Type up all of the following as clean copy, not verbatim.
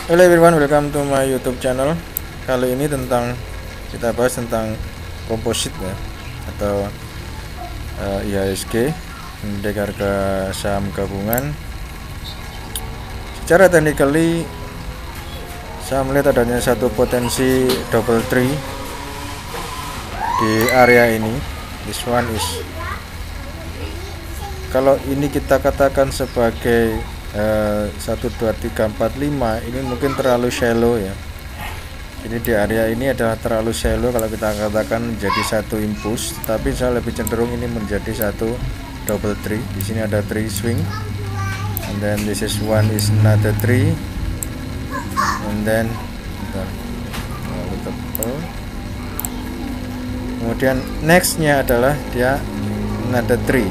Hello everyone, welcome to my YouTube channel. Kali ini kita bahas tentang komposit ya, atau IHSG, indeks harga saham gabungan. Secara technically saya melihat adanya satu potensi double tree di area ini. This one is, kalau ini kita katakan sebagai 1, 2, 3, 4, 5, ini mungkin terlalu shallow ya. Ini di area ini adalah terlalu shallow kalau kita katakan menjadi satu impuls, tapi saya lebih cenderung ini menjadi satu double tree. Di sini ada tree swing, and then this is one is another tree, and then kemudian nextnya adalah dia another tree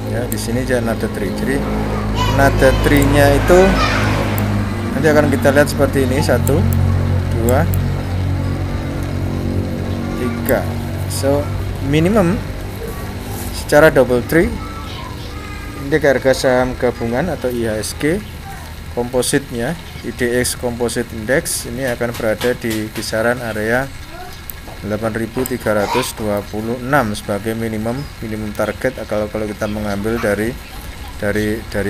ya. Di sini dia another tree, jadi nada tree-nya itu nanti akan kita lihat seperti ini, 1, 2, 3. So minimum secara double tree indeks harga saham gabungan atau IHSG kompositnya, IDX Composite Index, ini akan berada di kisaran area 8.326 sebagai minimum target. Kalau kita mengambil dari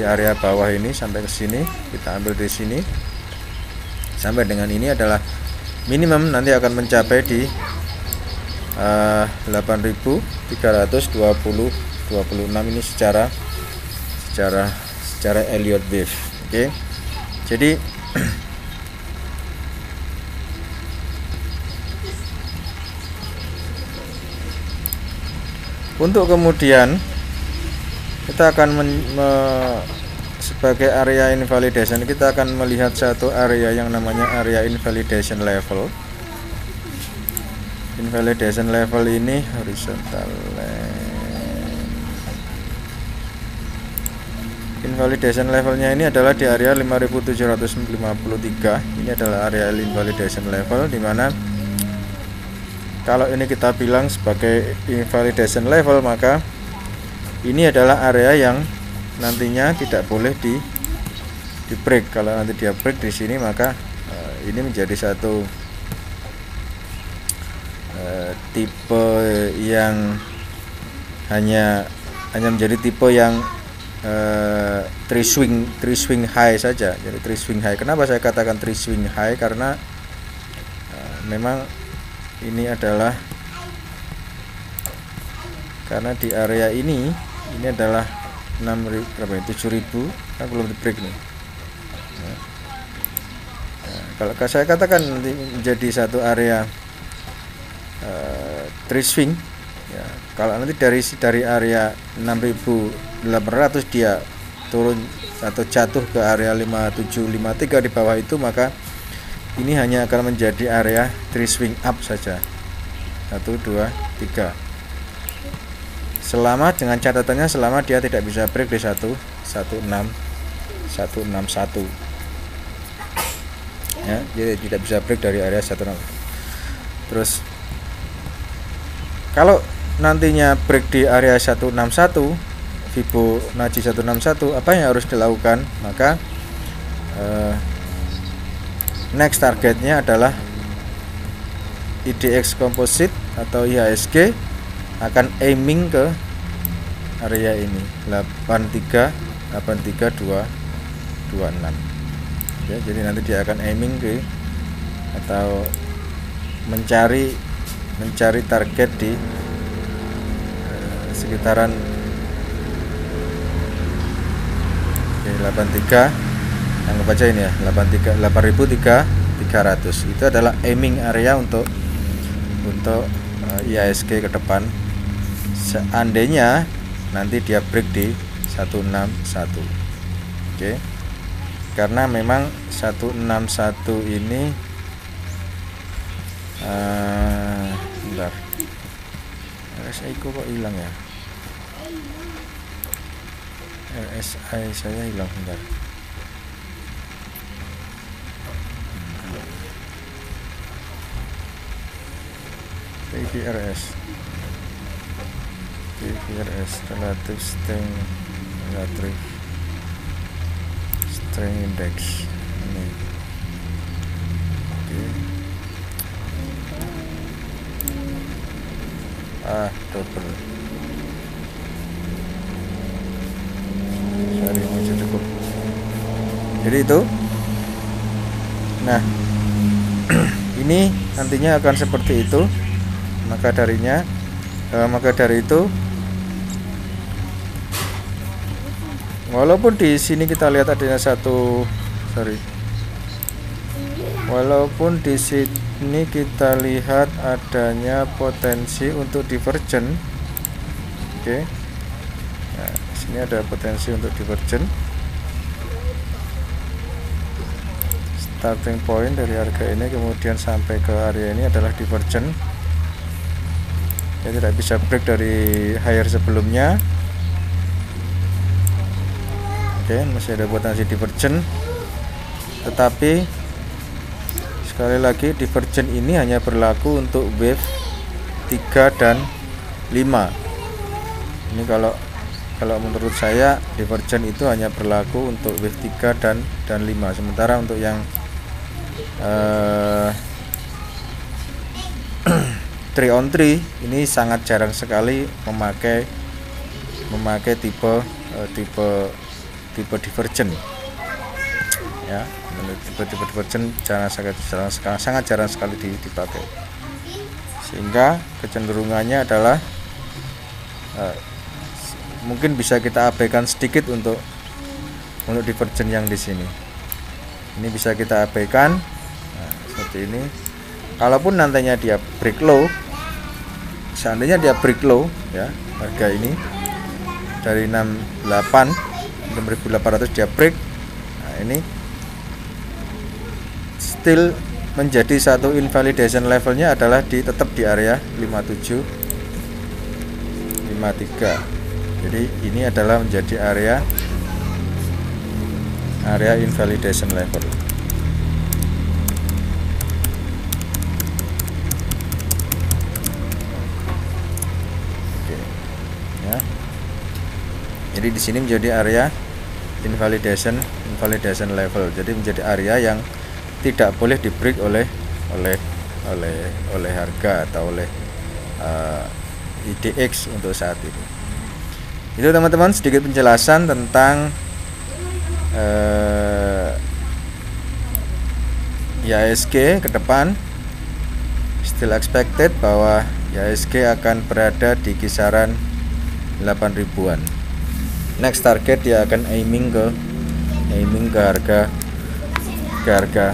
area bawah ini sampai ke sini, kita ambil di sini sampai dengan ini adalah minimum, nanti akan mencapai di 8.326 ini secara Elliott wave. Oke. Jadi untuk kemudian kita akan sebagai area invalidation, kita akan melihat satu area yang namanya area invalidation level. Invalidation level ini horizontal line. Invalidation levelnya ini adalah di area 5.753. Ini adalah area invalidation level, dimana kalau ini kita bilang sebagai invalidation level, maka ini adalah area yang nantinya tidak boleh di break. Kalau nanti dia break di sini, maka ini menjadi satu tipe yang hanya menjadi tipe yang three swing high saja. Jadi three swing high. Kenapa saya katakan three swing high? Karena memang ini adalah karena di area ini adalah 7.000, kan belum di break nih. Kalau saya katakan nanti menjadi satu area tree swing ya, kalau nanti dari area 6.800 dia turun atau jatuh ke area 5.753 di bawah itu, maka ini hanya akan menjadi area tree swing up saja. 1, 2, 3. Selama, dengan catatannya, selama dia tidak bisa break di 161 ya, jadi tidak bisa break dari area 16. Terus kalau nantinya break di area 161, Fibonacci 161, apa yang harus dilakukan? Maka next targetnya adalah IDX Composite atau IHSG akan aiming ke area ini 83.226 ya. Jadi nanti dia akan aiming ke atau mencari target di sekitaran 83, anggap aja ini ya, 8.300. Itu adalah aiming area untuk IHSG ke depan, seandainya nanti dia break di 161. Oke. Karena memang 161 ini bentar, RSI kok hilang ya, RSI saya hilang, bentar. PVRS relative strength index ini Double. Sorry, masih cukup. Jadi itu. Nah, ini nantinya akan seperti itu. Maka dari itu, walaupun di sini kita lihat adanya walaupun di sini kita lihat adanya potensi untuk divergen. Oke. Nah, sini ada potensi untuk divergen. Starting point dari harga ini kemudian sampai ke area ini adalah divergen. Dia tidak bisa break dari higher sebelumnya. Oke, masih ada potensi divergen. Tetapi sekali lagi divergen ini hanya berlaku untuk wave 3 dan 5. Ini kalau menurut saya divergen itu hanya berlaku untuk wave 3 dan 5. Sementara untuk yang 3 on 3 ini sangat jarang sekali memakai tipe divergen ya. Tipe divergen sangat jarang sekali dipakai, sehingga kecenderungannya adalah mungkin bisa kita abaikan sedikit untuk divergen yang di sini. Ini bisa kita abaikan. Nah, seperti ini. Kalaupun nantinya dia break low, seandainya dia break low ya, harga ini dari 6.800 dia break. Nah, ini still menjadi satu invalidation levelnya adalah tetap di area 5753. Jadi ini adalah menjadi area invalidation level. Oke. Ya. Jadi di sini menjadi area invalidation level. Jadi menjadi area yang tidak boleh di break oleh harga atau oleh IDX untuk saat ini. Itu teman-teman sedikit penjelasan tentang IHSG ke depan. Still expected bahwa IHSG akan berada di kisaran 8.000-an. Next target dia akan aiming ke harga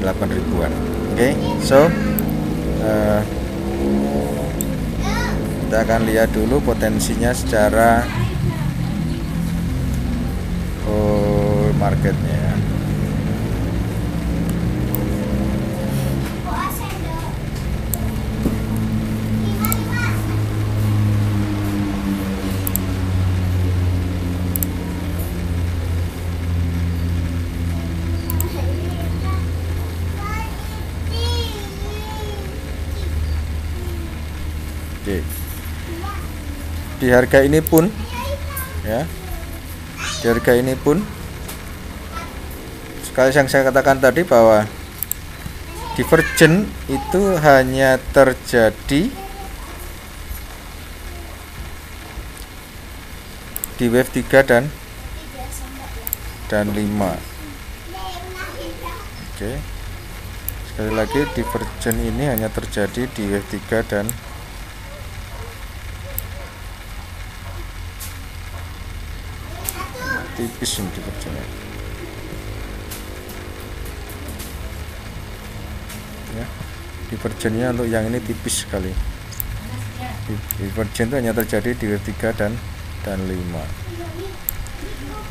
8.000-an. Oke, so kita akan lihat dulu potensinya secara marketnya. Oke. Di harga ini pun ya, sekali yang saya katakan tadi bahwa divergen itu hanya terjadi di wave 3 dan 5. Oke. Sekali lagi divergen ini hanya terjadi di wave 3 dan tipis ini divergennya. Ya, divergennya untuk yang ini tipis sekali. Divergen itu hanya terjadi di wave 3 dan 5.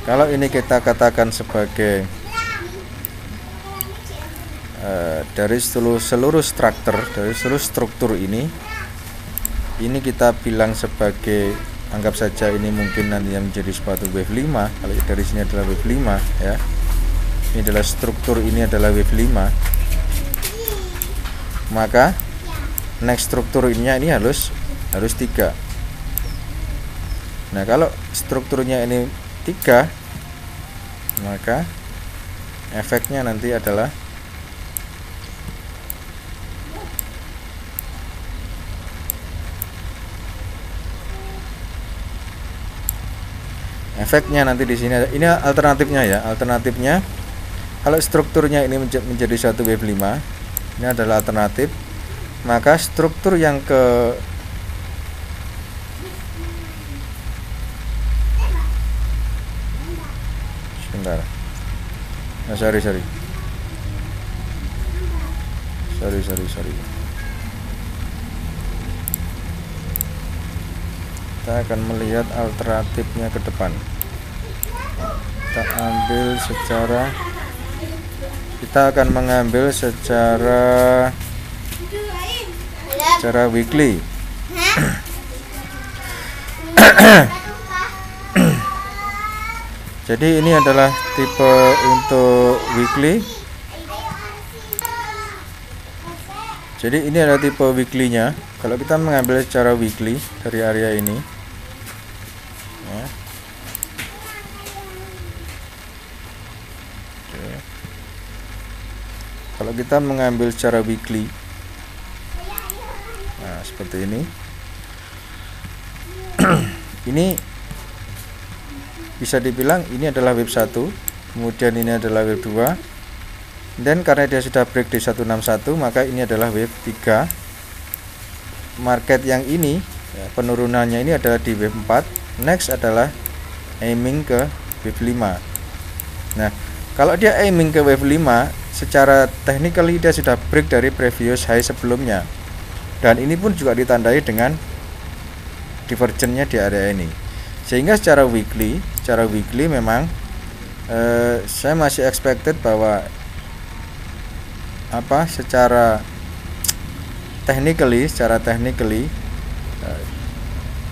Kalau ini kita katakan sebagai dari seluruh struktur ini kita bilang sebagai, anggap saja ini mungkin nanti yang menjadi suatu wave 5. Kalau dari sini adalah wave 5 ya. Ini adalah struktur, ini adalah wave 5. Maka next strukturnya ini harus 3. Nah, kalau strukturnya ini 3, maka efeknya nanti adalah efeknya nanti di sini ini alternatifnya ya. Alternatifnya kalau strukturnya ini menjadi satu wave 5, ini adalah alternatif, maka struktur yang ke sebentar. Nah, sorry. Kita akan melihat alternatifnya ke depan. Kita akan mengambil secara weekly. Jadi ini adalah tipe untuk weekly. Jadi ini adalah tipe weekly-nya. Kalau kita mengambil secara weekly dari area ini, ya. Oke. Kalau kita mengambil secara weekly, nah seperti ini. Ini bisa dibilang ini adalah wave 1, kemudian ini adalah wave 2. Dan karena dia sudah break di 161, maka ini adalah wave 3. Market yang ini ya, penurunannya ini adalah di wave 4. Next adalah aiming ke wave 5. Nah, kalau dia aiming ke wave 5, secara technically dia sudah break dari previous high sebelumnya. Dan ini pun juga ditandai dengan divergennya di area ini. Sehingga secara weekly memang saya masih expected bahwa secara technically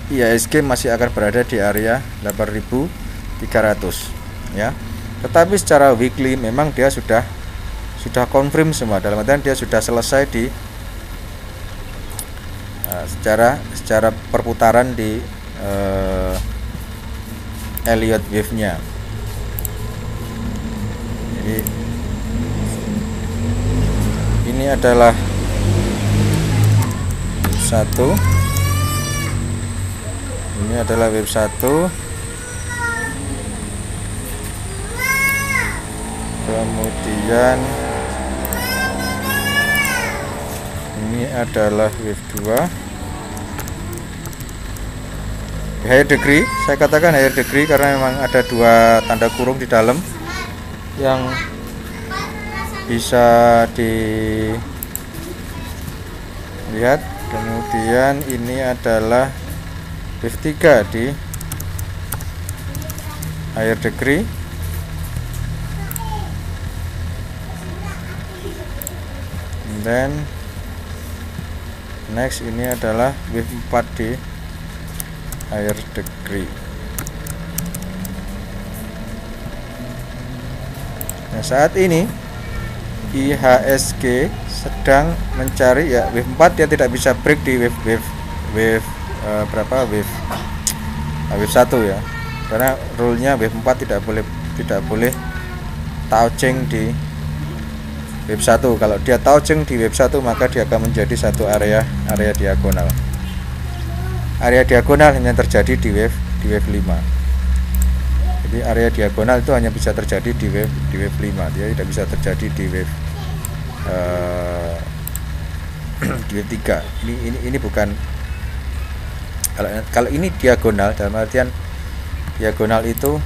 IHSG masih akan berada di area 8.300 ya. Tetapi secara weekly memang dia sudah confirm semua, dalam artian dia sudah selesai di secara perputaran di Elliott wave-nya. Jadi ini adalah wave 1. Ini adalah wave 1. Kemudian ini adalah wave 2. Higher degree, saya katakan higher degree karena memang ada dua tanda kurung di dalam yang bisa dilihat. Kemudian ini adalah wave 3 di higher degree. And then next ini adalah wave 4 di higher degree. Nah, saat ini IHSG sedang mencari ya wave 4, dia tidak bisa break di wave 1 ya. Karena rule-nya wave 4 tidak boleh touching di wave 1. Kalau dia touching di wave 1, maka dia akan menjadi satu area diagonal. Area diagonal hanya terjadi di wave 5. Jadi area diagonal itu hanya bisa terjadi di wave 5. Dia tidak bisa terjadi di wave 3. Ini bukan, kalau ini diagonal, dalam artian diagonal itu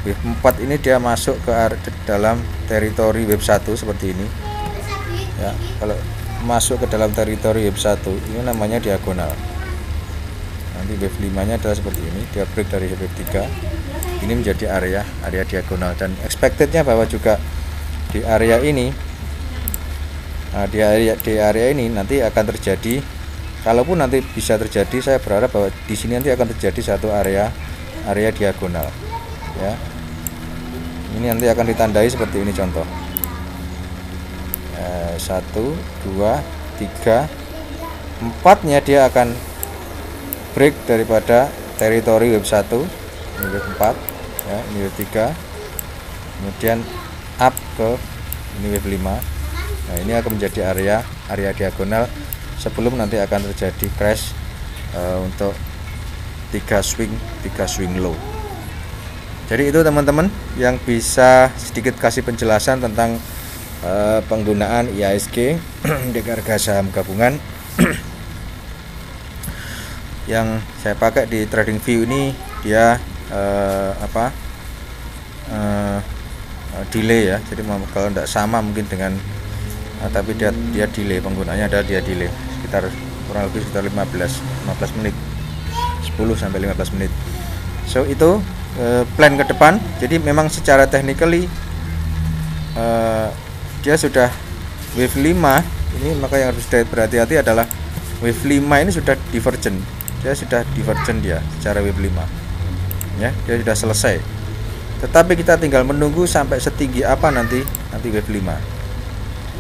wave 4 ini dia masuk ke dalam teritori wave 1 seperti ini. Ya, kalau masuk ke dalam teritori wave 1 ini namanya diagonal. Nanti wave 5-nya adalah seperti ini, dia break dari wave 3. Ini menjadi area diagonal, dan expectednya bahwa juga di area ini di area ini nanti akan terjadi, kalaupun nanti bisa terjadi, saya berharap bahwa di sini nanti akan terjadi satu area diagonal ya. Ini nanti akan ditandai seperti ini contoh. 1, 2, 3, 4-nya dia akan break daripada teritori wave 1, ini wave 4 ya, ini wave 3, kemudian up ke ini wave 5. Nah, ini akan menjadi area diagonal sebelum nanti akan terjadi crash untuk 3 swing low. Jadi itu teman-teman yang bisa sedikit kasih penjelasan tentang penggunaan IHSG di harga saham gabungan yang saya pakai di TradingView ini. Dia delay ya, jadi kalau tidak sama mungkin dengan tapi dia delay, penggunanya adalah dia delay sekitar kurang lebih sekitar 15 menit, 10 sampai 15 menit. So itu plan ke depan. Jadi memang secara technically dia sudah wave 5 ini, maka yang harus berhati-hati adalah wave 5 ini sudah divergent. Dia sudah divergent dia secara wave 5 ya, dia sudah selesai. Tetapi kita tinggal menunggu sampai setinggi apa nanti wave 5.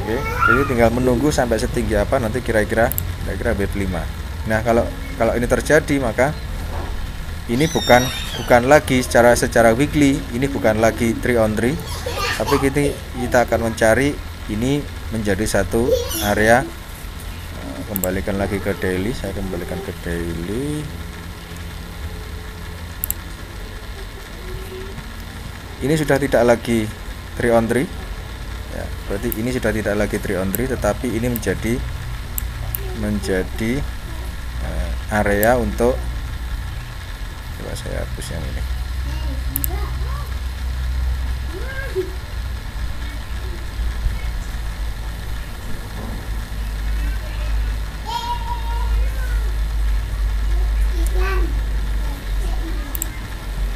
Oke, jadi tinggal menunggu sampai setinggi apa nanti kira-kira wave 5. Nah, kalau ini terjadi, maka ini bukan lagi secara weekly, ini bukan lagi 3 on 3, tapi kita akan mencari ini menjadi satu area. Kembalikan lagi ke daily, saya kembalikan ke daily. Ini sudah tidak lagi 3 on 3 ya, berarti ini sudah tidak lagi 3 on 3, tetapi ini menjadi area untuk, coba saya hapus yang ini.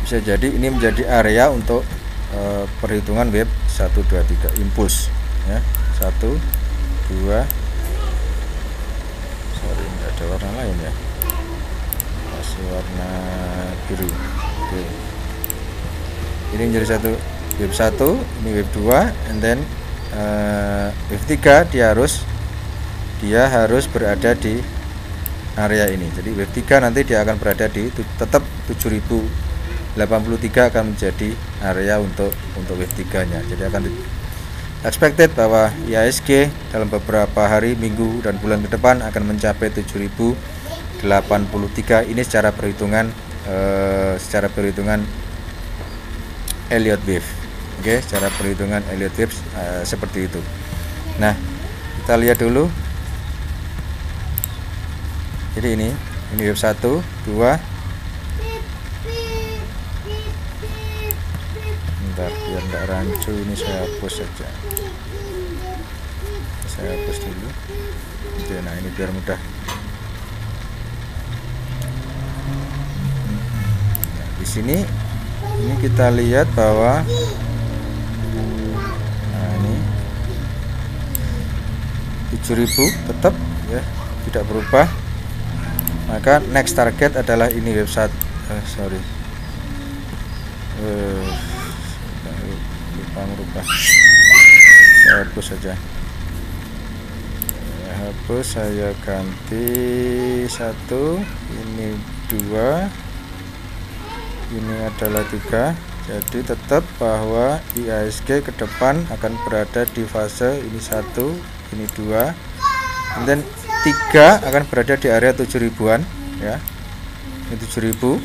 Bisa jadi ini menjadi area untuk perhitungan wave 1 2 3 impuls ya. 1 2, sorry tidak ada warna lain ya, masih warna biru. Oke, ini menjadi wave 1, ini wave 2, and then wave 3 dia harus berada di area ini. Jadi wave 3 nanti dia akan berada di tetap 7083 akan menjadi area untuk wave 3 nya. Jadi akan expected bahwa IHSG dalam beberapa hari, minggu, dan bulan ke depan akan mencapai 7083. Ini secara perhitungan Elliott Wave. Oke, secara perhitungan Elliott Wave seperti itu. Nah, kita lihat dulu. Jadi ini wave 1 2. Bentar, biar tidak rancu, ini saya hapus saja. Saya hapus dulu. Oke, nah ini biar mudah. Nah, di sini kita lihat bahwa ini 7000 tetap ya, tidak berubah. Maka next target adalah ini wave 1. Lupa merubah. Saya hapus saja. Saya ganti 1, ini 2, ini adalah 3. Jadi tetap bahwa IHSG ke depan akan berada di fase ini 1, ini 2, dan 3 akan berada di area 7000-an ya. Ini 7000.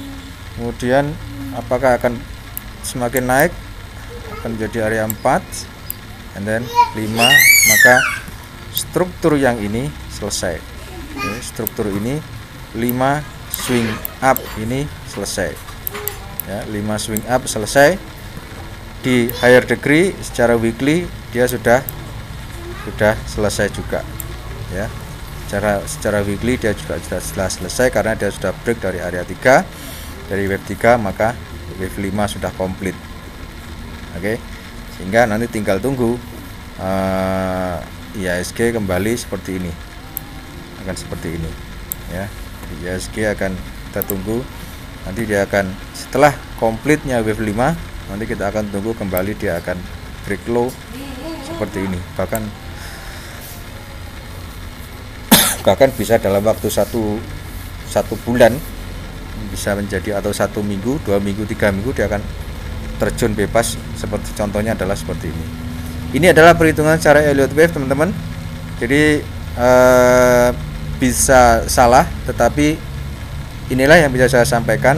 Kemudian apakah akan semakin naik, akan menjadi area 4, and then 5, maka struktur yang ini selesai. Oke, struktur ini 5 swing up ini selesai ya, 5 swing up selesai. Di higher degree secara weekly dia sudah selesai juga ya. Secara weekly dia juga sudah selesai karena dia sudah break dari area 3, dari wave 3, maka wave 5 sudah komplit. Oke, sehingga nanti tinggal tunggu IHSG kembali seperti ini, akan seperti ini ya. IHSG akan kita tunggu, nanti dia akan setelah komplitnya wave 5, nanti kita akan tunggu kembali dia akan break low seperti ini. Bahkan bisa dalam waktu satu bulan bisa menjadi, atau 1 minggu, 2 minggu, 3 minggu dia akan terjun bebas. Seperti contohnya adalah seperti ini. Ini adalah perhitungan secara Elliott Wave teman-teman. Jadi bisa salah, tetapi inilah yang bisa saya sampaikan.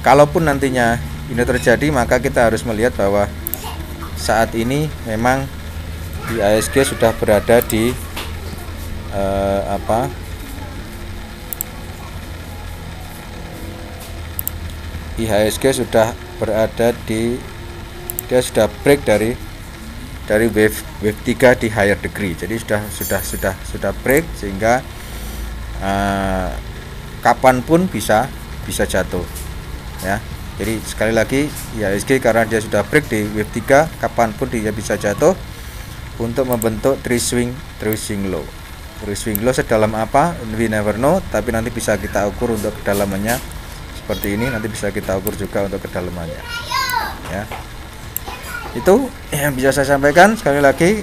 kalaupun nantinya ini terjadi, maka kita harus melihat bahwa saat ini memang IHSG sudah berada di IHSG sudah berada di, dia sudah break dari wave 3 di higher degree. Jadi sudah break, sehingga kapanpun bisa jatuh ya. Jadi sekali lagi, IHSG karena dia sudah break di wave 3, kapanpun dia bisa jatuh untuk membentuk three swing low. Three swing low sedalam apa, we never know, tapi nanti bisa kita ukur untuk kedalamannya seperti ini. Nanti bisa kita ukur juga untuk kedalamannya ya. Itu yang bisa saya sampaikan. Sekali lagi,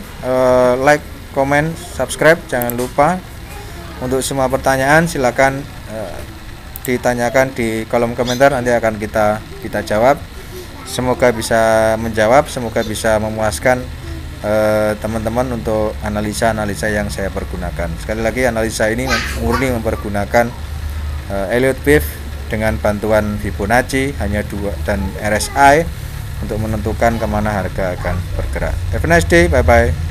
like, comment, subscribe, jangan lupa. Untuk semua pertanyaan silakan ditanyakan di kolom komentar, nanti akan kita jawab. Semoga bisa menjawab, semoga bisa memuaskan teman-teman untuk analisa yang saya pergunakan. Sekali lagi, analisa ini murni mempergunakan Elliott Wave dengan bantuan Fibonacci hanya 2 dan RSI untuk menentukan kemana harga akan bergerak. Have a nice day, bye bye.